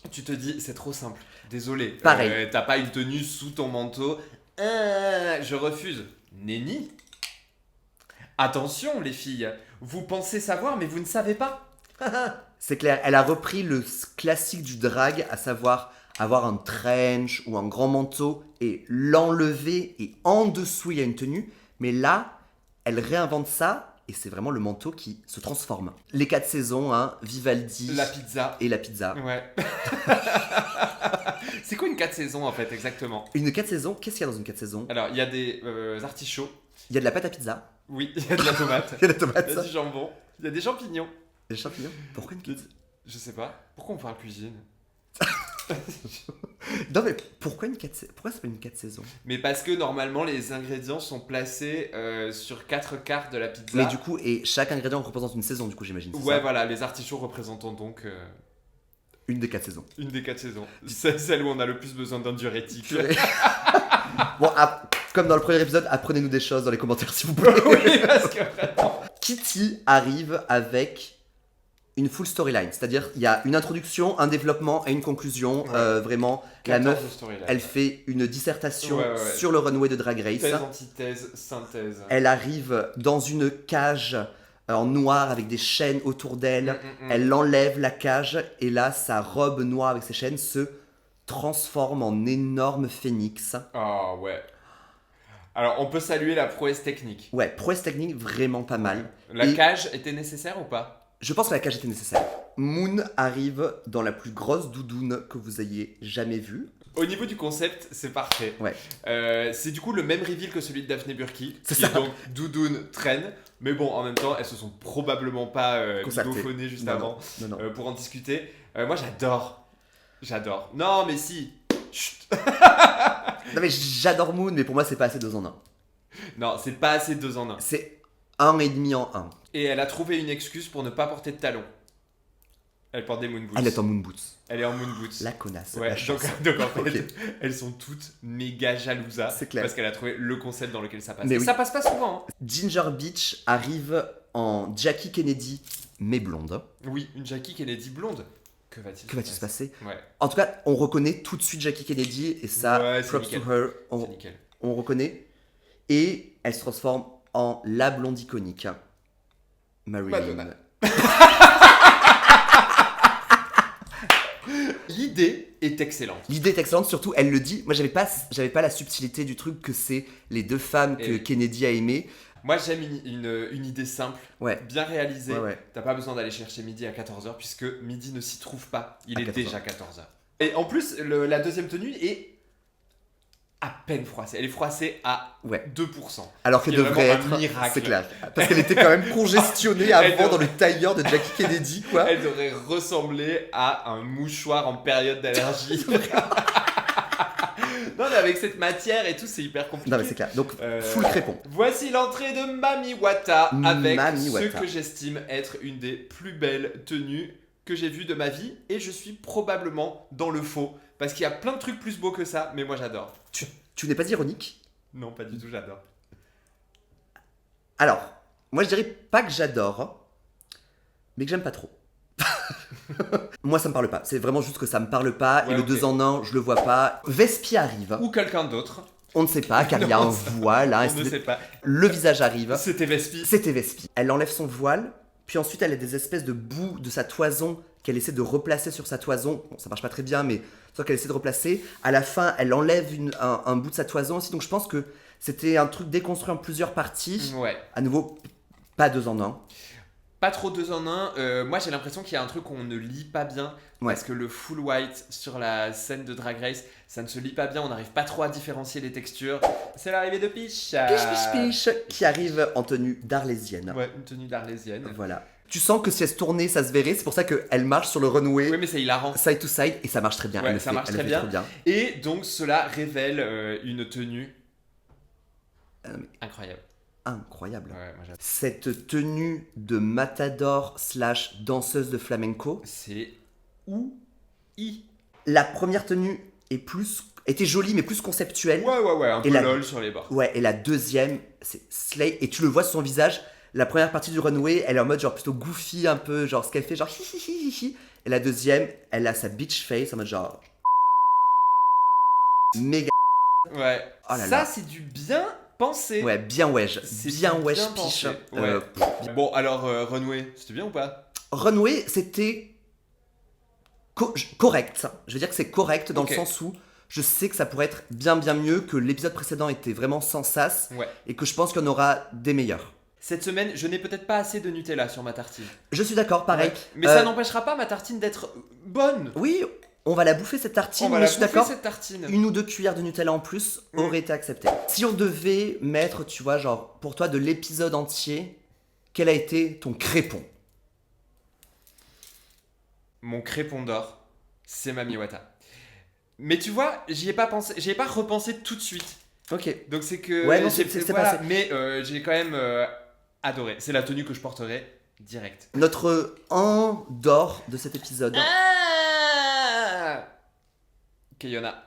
Tu te dis, c'est trop simple. Désolé. Pareil. T'as pas une tenue sous ton manteau. Je refuse. Nenni. Attention, les filles. Vous pensez savoir, mais vous ne savez pas. C'est clair, elle a repris le classique du drag, à savoir avoir un trench ou un grand manteau et l'enlever et en dessous il y a une tenue. Mais là, elle réinvente ça et c'est vraiment le manteau qui se transforme. Les 4 saisons, hein, Vivaldi. La pizza. Et la pizza. Ouais. C'est quoi une 4 saisons en fait, exactement? Une 4 saisons, qu'est-ce qu'il y a dans une 4 saisons? Alors, il y a des artichauts. Il y a de la pâte à pizza. Oui, il y a de la tomate. Il y a de la tomate. Il y a du jambon. Il y a des champignons. Des champignons. Pourquoi une 4 saisons? Je sais pas. Pourquoi on parle cuisine? Non mais pourquoi pourquoi ça s'appelle une 4 saisons? Mais parce que normalement les ingrédients sont placés sur 4 quarts de la pizza. Mais du coup, et chaque ingrédient représente une saison, du coup j'imagine. Ouais, ça voilà, les artichauts représentant donc... une des 4 saisons. Une des 4 saisons. C'est celle où on a le plus besoin d'un diurétique. Bon, comme dans le premier épisode, apprenez-nous des choses dans les commentaires s'il vous plaît. Oui, parce que vraiment... Kitty arrive avec une full storyline, c'est-à-dire il y a une introduction, un développement et une conclusion. Vraiment, la meuf, elle fait une dissertation sur le runway de Drag Race. Thèse, antithèse, synthèse. Elle arrive dans une cage en noir avec des chaînes autour d'elle. Elle enlève la cage et là, sa robe noire avec ses chaînes se transforme en énorme phénix. Ah ouais. Alors, on peut saluer la prouesse technique. Ouais, prouesse technique vraiment pas mal. La cage était nécessaire ou pas? Je pense que la cage était nécessaire. Moon arrive dans la plus grosse doudoune que vous ayez jamais vue. Au niveau du concept, c'est parfait. Ouais. C'est du coup le même reveal que celui de Daphné Burki, C'est qui ça. est donc doudoune traîne. Mais bon, en même temps, elles se sont probablement pas bidophonées juste avant Non. pour en discuter. Moi, j'adore. Non, mais si. Chut. Non mais j'adore Moon, mais pour moi c'est pas assez 2 en 1. Non, c'est pas assez 2 en 1. C'est 1,5 en 1. Et elle a trouvé une excuse pour ne pas porter de talons. Elle porte des moon boots. Elle est en Moon Boots. Elle est en moon boots. La connasse. Ouais, la chance. donc en fait, Ok. elles sont toutes méga jalousa. C'est clair. Parce qu'elle a trouvé le concept dans lequel ça passe. Mais Et oui. ça passe pas souvent. Hein. Ginger Beach arrive en Jackie Kennedy, mais blonde. Oui, une Jackie Kennedy blonde. Que va-t-il Se passer? Ouais, En tout cas, on reconnaît tout de suite Jackie Kennedy et ça, Ouais, c'est props nickel. to her. c'est nickel. On reconnaît. Et elle se transforme en la blonde iconique. Marilyn. Madonna. L'idée est excellente. L'idée est excellente, surtout elle le dit. Moi, j'avais pas la subtilité du truc que c'est les 2 femmes que Et- Kennedy a aimées. Moi, j'aime une idée simple, Ouais. bien réalisée. Ouais. T'as pas besoin d'aller chercher midi à 14h puisque midi ne s'y trouve pas. Il À est 14h. déjà 14h. Et en plus, la deuxième tenue est à peine froissée. Elle est froissée à Ouais. 2%. Alors Ce qu'elle qui est devrait vraiment un être. miracle. C'est clair. Parce qu'elle était quand même congestionnée Elle avant dans devrait- le tailleur de Jackie Kennedy, quoi. Elle devrait ressembler à un mouchoir en période d'allergie. Non, mais avec cette matière et tout, c'est hyper compliqué. Non, mais c'est clair. Donc, Euh, full crépon. Voici l'entrée de Mami Wata avec Mami ce Wata. que j'estime être une des plus belles tenues que j'ai vues de ma vie. Et je suis probablement dans le faux. Parce qu'il y a plein de trucs plus beaux que ça, mais moi j'adore. Tu n'es pas ironique? Non, pas du tout, j'adore. Alors, moi je dirais pas que j'adore, mais que j'aime pas trop. Moi ça me parle pas, c'est vraiment juste que ça me parle pas, Ouais, et le ok. 2 en 1, je le vois pas. Vespi arrive, Ou quelqu'un d'autre. on ne sait pas, car il y a Non, un voile, hein, On ne sait pas. le visage arrive. C'était Vespi. C'était Vespi. Elle enlève son voile, puis ensuite elle a des espèces de bouts de sa toison qu'elle essaie de replacer sur sa toison. Bon, ça marche pas très bien, mais soit qu'elle essaie de replacer. À la fin, elle enlève un bout de sa toison aussi. Donc je pense que c'était un truc déconstruit en plusieurs parties. Ouais. À nouveau, pas 2 en 1. Pas trop 2 en 1. Moi, j'ai l'impression qu'il y a un truc qu'on ne lit pas bien. Ouais. Parce que le full white sur la scène de Drag Race, ça ne se lit pas bien. On n'arrive pas trop à différencier les textures. C'est l'arrivée de Peach. Peach, qui arrive en tenue d'arlésienne. Ouais, une tenue d'arlésienne. Voilà. Tu sens que si elle se tournait, ça se verrait. C'est pour ça qu'elle marche sur le runway. Oui, mais c'est hilarant. Side to side. Et ça marche très bien. Ouais, ça marche très bien. Et donc, cela révèle une tenue incroyable. Incroyable. Ouais, moi j'adore. Cette tenue de matador / danseuse de flamenco. C'est OUI. La première tenue était jolie, mais plus conceptuelle. Ouais, un peu lol sur les bords. Ouais, et la deuxième, c'est slay. Et tu le vois sur son visage. La première partie du runway, elle est en mode genre plutôt goofy, un peu genre ce qu'elle fait, genre hi hi hi hi hi. Et la deuxième, elle a sa bitch face en mode genre méga. Ouais. Oh là ça, là. c'est du bien pensé. Ouais, bien wesh. C'est Bien wesh bien piche. pensé. Ouais. Bon, alors, Runway, c'était bien ou pas? Runway, c'était correct. Je veux dire que c'est correct dans Ok. le sens où je sais que ça pourrait être bien mieux, que l'épisode précédent était vraiment sans sas, Ouais. et que je pense qu'il y en aura des meilleurs. Cette semaine, je n'ai peut-être pas assez de Nutella sur ma tartine. Je suis d'accord, pareil. Ouais. Mais ça n'empêchera pas ma tartine d'être bonne. Oui, on va la bouffer cette tartine, On va mais la je suis bouffer, d'accord. cette tartine. 1 ou 2 cuillères de Nutella en plus aurait été accepté. Si on devait mettre, tu vois, genre, pour toi, de l'épisode entier, quel a été ton crépon? Mon crépon d'or, c'est Mami Wata. Mais tu vois, j'y ai pas repensé tout de suite. Ok. Donc c'est que Ouais, non, j'ai c'est voilà, passé. mais j'ai quand même adoré. C'est la tenue que je porterai direct. Notre an d'or de cet épisode. Kayona.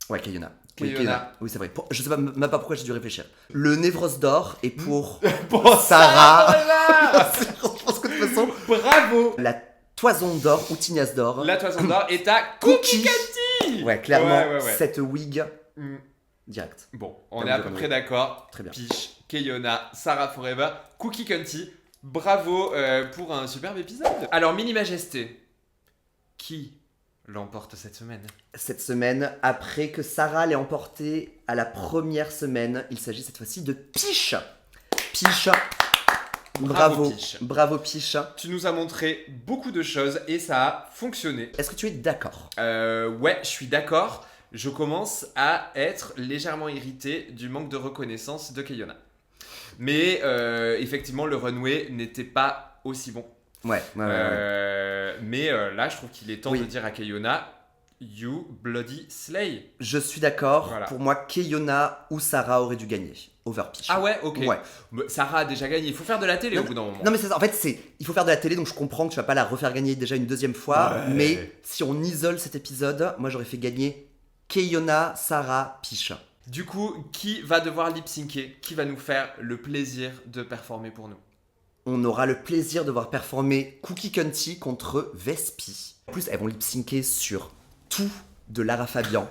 Ouais, Kayona. Kayona. Oui, c'est vrai. Je sais pas, même pas pourquoi j'ai dû réfléchir. Le Névrose d'or est pour Bon, Sarah. je pense que de toute façon, bravo. la toison d'or ou tignasse d'or. La toison d'or est à Cookie Candy. Ouais, clairement, Ouais. cette wig Mm. direct. Bon, on Comme est à du peu Runway. près d'accord. Très bien. Peach, Kayona, Sarah Forever, Cookie Candy. Bravo pour un superbe épisode. Alors, Mini Majesté, qui l'emporte cette semaine? Cette semaine, après que Sarah l'ait emporté à la première semaine, il s'agit cette fois-ci de Peach. Peach. Bravo. Peach. Bravo Peach. Tu nous as montré beaucoup de choses et ça a fonctionné. Est-ce que tu es d'accord? Ouais, je suis d'accord. Je commence à être légèrement irrité du manque de reconnaissance de Kayona. Mais effectivement, le runway n'était pas aussi bon. Ouais. Mais là, je trouve qu'il est temps Oui. de dire à Kayona, you bloody slay. Je suis d'accord. Voilà. Pour moi, Kayona ou Sarah auraient dû gagner. Over Peach. Ah ouais, ok. Ouais. Mais Sarah a déjà gagné. Il faut faire de la télé au bout d'un moment. Non mais c'est ça, en fait il faut faire de la télé, donc je comprends que tu vas pas la refaire gagner déjà une deuxième fois, Ouais. mais si on isole cet épisode, moi j'aurais fait gagner Kayona, Sarah, Peach. Du coup, qui va devoir lip-syncer? Qui va nous faire le plaisir de performer pour nous? On aura le plaisir de voir performer Cookie Cunty contre Vespi. En plus, elles vont lip-syncer sur tout de Lara Fabian.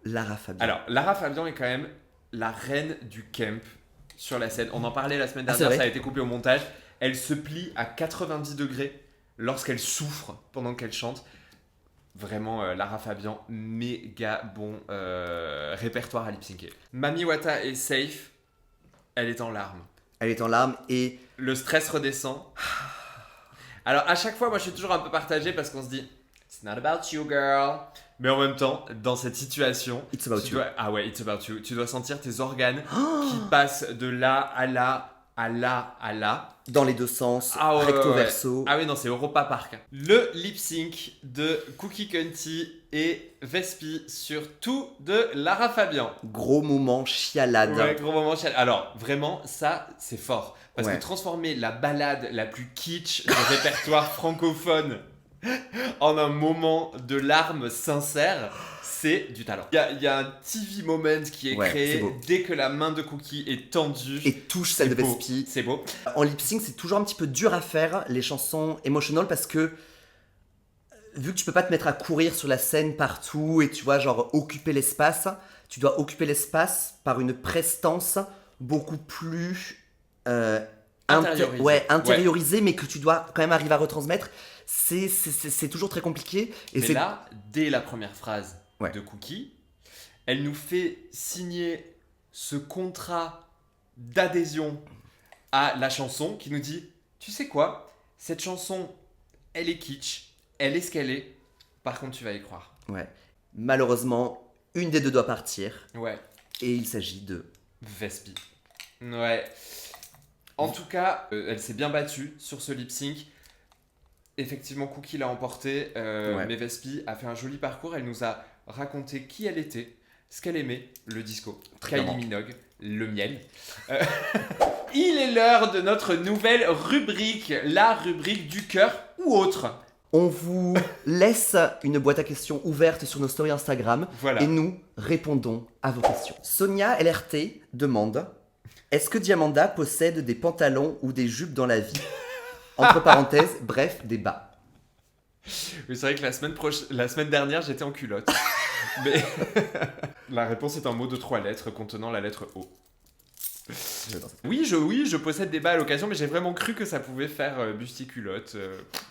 Lara Fabian. Alors, Lara Fabian est quand même la reine du camp sur la scène. On en parlait la semaine Ah, c'est dernière, vrai. ça a été coupé au montage. Elle se plie à 90 degrés lorsqu'elle souffre pendant qu'elle chante. Vraiment, Lara Fabian, méga bon répertoire à lip-syncer. Mami Wata est safe, elle est en larmes. Elle est en larmes et Le stress redescend. Alors, à chaque fois, moi, je suis toujours un peu partagé parce qu'on se dit « It's not about you, girl ». Mais en même temps, dans cette situation, It's about tu you. dois... Ah ouais, it's about you. Tu dois sentir tes organes qui passent de là à là, à là, à là. dans les deux sens, Ah ouais, recto ouais, ouais. verso. Ah oui, non, c'est Europa Park. Le lip sync de Cookie Cunty et Vespi sur tout de Lara Fabian. Gros moment chialade. Ouais, gros moment chial. Alors, vraiment, ça, c'est fort. Parce Ouais. que transformer la balade la plus kitsch du répertoire francophone en un moment de larmes sincères, c'est du talent. Il y a un TV moment qui est Ouais, créé c'est beau. dès que la main de Cookie est tendue. Et touche celle de C'est beau. Vespi. C'est beau. En lip sync, c'est toujours un petit peu dur à faire les chansons emotional parce que vu que tu peux pas te mettre à courir sur la scène partout et tu vois genre occuper l'espace, tu dois occuper l'espace par une prestance beaucoup plus intérioriser, mais que tu dois quand même arriver à retransmettre, c'est toujours très compliqué. Et mais là, dès la première phrase de Cookie, elle nous fait signer ce contrat d'adhésion à la chanson qui nous dit, tu sais quoi, cette chanson, elle est kitsch, elle est ce qu'elle est, par contre tu vas y croire. Ouais. Malheureusement, une des deux doit partir. Ouais. Et il s'agit de... Vespi. Ouais. En tout cas, elle s'est bien battue sur ce lip sync. Effectivement, Cookie l'a emporté, mais Vespi a fait un joli parcours. Elle nous a raconté qui elle était, ce qu'elle aimait, le disco, Kylie Minogue, le miel. Il est l'heure de notre nouvelle rubrique, la rubrique du cœur ou autre. On vous laisse une boîte à questions ouverte sur nos stories Instagram et nous répondons à vos questions. Sonia LRT demande: est-ce que Diamanda possède des pantalons ou des jupes dans la vie? Entre parenthèses, bref, des bas. Oui, c'est vrai que la semaine dernière, j'étais en culotte. Mais la réponse est un mot de 3 lettres contenant la lettre O. Oui, je possède des bas à l'occasion, mais j'ai vraiment cru que ça pouvait faire busticulotte.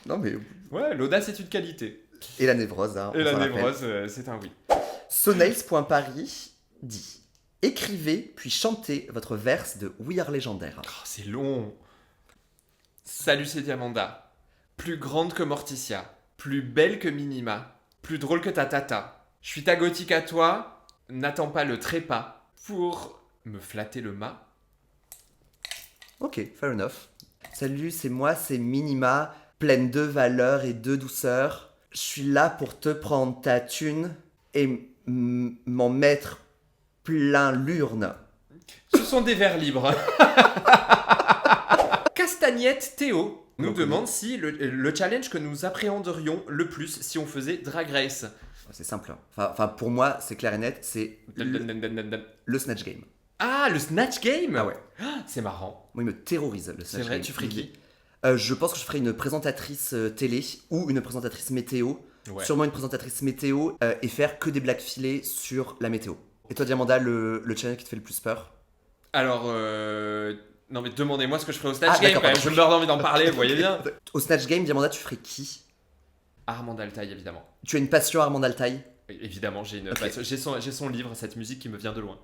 Non mais... Ouais, l'audace est une qualité. Et la névrose, hein. Et la névrose, c'est un oui. Sonails.paris dit: écrivez puis chantez votre verse de We Are Légendaire. Oh, c'est long. Salut, c'est Diamanda. Plus grande que Morticia, plus belle que Minima, plus drôle que ta tata. Je suis ta gothique à toi, n'attends pas le trépas pour me flatter le mât. Ok, fair enough. Salut, c'est moi, c'est Minima, pleine de valeur et de douceur. Je suis là pour te prendre ta thune et m'en mettre plein l'urne. Ce sont des vers libres. Castagnette Théo nous demande si le challenge que nous appréhenderions le plus si on faisait Drag Race. C'est simple. Enfin, pour moi, c'est clair et net, c'est le Snatch Game. Ah, le Snatch Game? Ah ouais. C'est marrant. Moi, il me terrorise, le Snatch Game. C'est vrai, tu ferais qui? Je pense que je ferais une présentatrice télé ou une présentatrice météo. Ouais. Sûrement une présentatrice météo et faire que des blagues filées sur la météo. Et toi, Diamanda, le challenge qui te fait le plus peur? Alors, non mais demandez-moi ce que je ferais au Snatch Game, quand même. Je meurs d'envie d'en parler, vous voyez bien. Au Snatch Game, Diamanda, tu ferais qui? Armand Altaï, évidemment. Tu as une passion Armand Altaï? Évidemment, j'ai une passion. J'ai son livre, cette musique qui me vient de loin.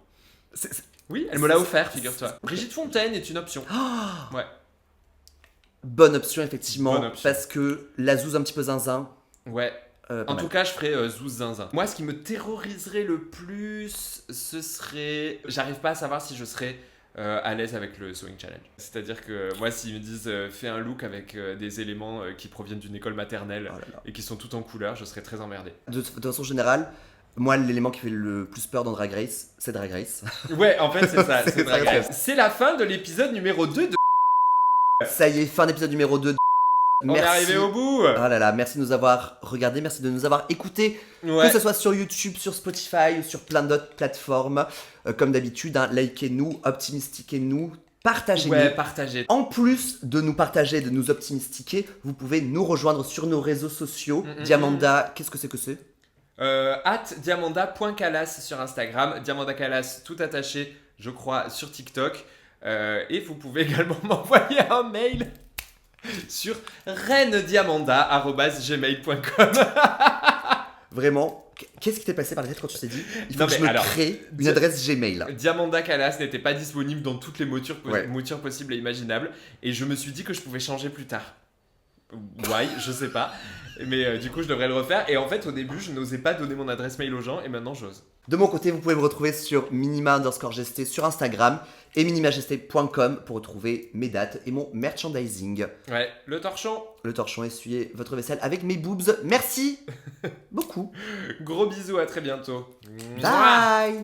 Oui, elle me l'a offert, figure-toi. Brigitte Fontaine est une option. Oh, ouais. Bonne option, effectivement. Bonne option. Parce que la zouze un petit peu zinzin. Ouais. En tout cas, je ferais zouze zinzin. Moi, ce qui me terroriserait le plus, ce serait... J'arrive pas à savoir si je serais à l'aise avec le Sewing Challenge. C'est-à-dire que moi, s'ils me disent fais un look avec des éléments qui proviennent d'une école maternelle et qui sont tout en couleur, je serais très emmerdé. De façon générale, moi, l'élément qui fait le plus peur dans Drag Race, c'est Drag Race. Ouais, en fait, c'est ça, c'est Drag Race. C'est la fin de l'épisode numéro 2 de... Ça y est, fin d'épisode numéro 2 de... On est arrivé au bout. Oh là là, merci de nous avoir regardés, merci de nous avoir écoutés, que ce soit sur YouTube, sur Spotify ou sur plein d'autres plateformes. Comme d'habitude, hein, likez-nous, optimistiquez-nous, partagez-nous. Ouais, partagez. En plus de nous partager, de nous optimistiquer, vous pouvez nous rejoindre sur nos réseaux sociaux. Diamanda, qu'est-ce que c'est que c'est? @diamanda.calas sur Instagram, Diamanda Calas tout attaché, je crois, sur TikTok. Et vous pouvez également m'envoyer un mail sur reinediamanda@gmail.com. Vraiment, qu'est-ce qui t'est passé par la tête quand tu t'es dit il faut que je me crée une adresse Gmail? Diamanda Calas n'était pas disponible dans toutes les moutures possibles et imaginables, et je me suis dit que je pouvais changer plus tard. Why, je sais pas. Mais du coup, je devrais le refaire. Et en fait, au début, je n'osais pas donner mon adresse mail aux gens, et maintenant, j'ose. De mon côté, vous pouvez me retrouver sur minima_gt sur Instagram et minimagst.com pour retrouver mes dates et mon merchandising. Ouais, le torchon. Le torchon, essuyez votre vaisselle avec mes boobs. Merci beaucoup. Gros bisous, à très bientôt. Bye.